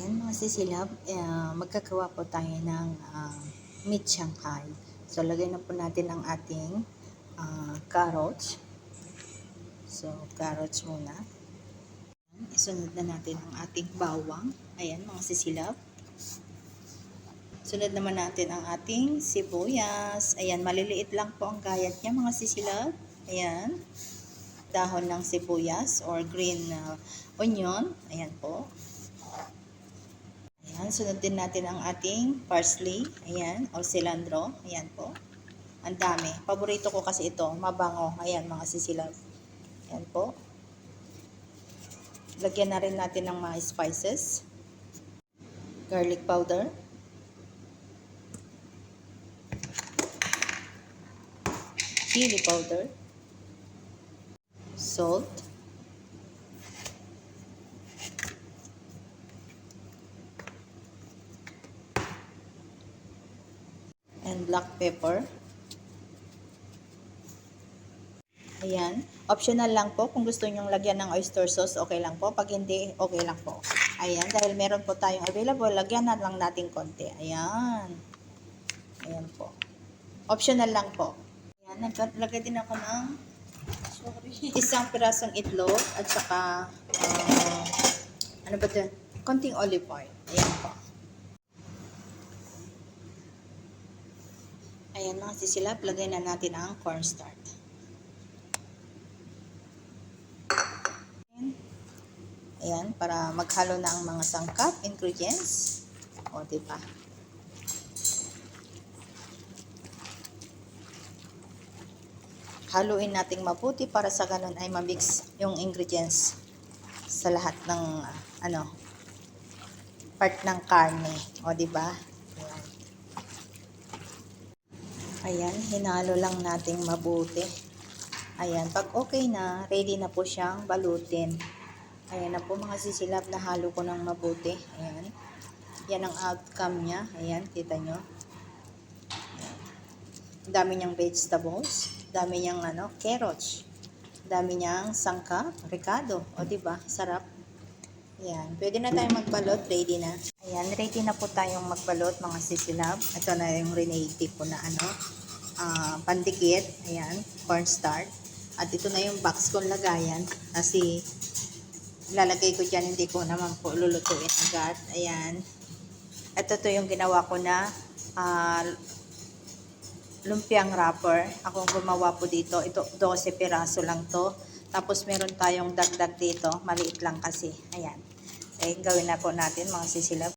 Ayan mga sisilab, magkagawa po tayo ng meat Shanghai. So, lagay na po natin ang ating carrots. So, carrots muna. Isunod na natin ang ating bawang. Ayan mga sisilab. Sunod naman natin ang ating sibuyas. Ayan, maliliit lang po ang gayat niya mga sisilab. Ayan. Dahon ng sibuyas or green onion. Ayan po. Ayan, sunod din natin ang ating parsley. Ayan, o cilantro. Ayan po. Ang dami. Paborito ko kasi ito. Mabango. Ayan, mga sisilab. Ayan po. Lagyan na rin natin ng mga spices. Garlic powder. Chili powder. Salt. And black pepper. Ayan. Optional lang po. Kung gusto nyong lagyan ng oyster sauce, okay lang po. Pag hindi, okay lang po. Ayan. Dahil meron po tayong available, lagyan na lang natin konti. Ayan. Ayan po. Optional lang po. Ayan. Naglagay din ako ng isang pirasong itlog at saka ano ba ito? Konting olive oil. Ayan po. Ayan mga sisilap, lagay na natin ang cornstarch. Ayan, para maghalo na ang mga sangkap, ingredients. O, diba? Haluin nating mabuti para sa ganun ay ma-mix yung ingredients sa lahat ng part ng karne. O, diba? Ayan, hinalo lang nating mabuti. Ayan, pag okay na, ready na po siyang balutin. Ayan na po mga sisilab, na halo ko ng mabuti. Ayan. Yan ang outcome niya. Ayan, kita nyo. Ayan. Dami niyang vegetables. Dami niyang carrots. Dami niyang sangkap, ricado. O diba, sarap. Ayan, pwede na tayong magbalot. Ready na. Ayan, ready na po tayong magbalot mga sisilab. Ito na yung ready ko na pandikit. Ayan, cornstarch. At ito na yung box kong lagayan. Kasi ilalagay ko dyan, hindi ko naman po lulutuin agad. Ayan. Ito yung ginawa ko na lumpiang wrapper. Ako gumawa po dito. Ito, 12 piraso lang to. Tapos meron tayong dagdag dito. Maliit lang kasi. Ayan. So, gawin na po natin mga sisilab.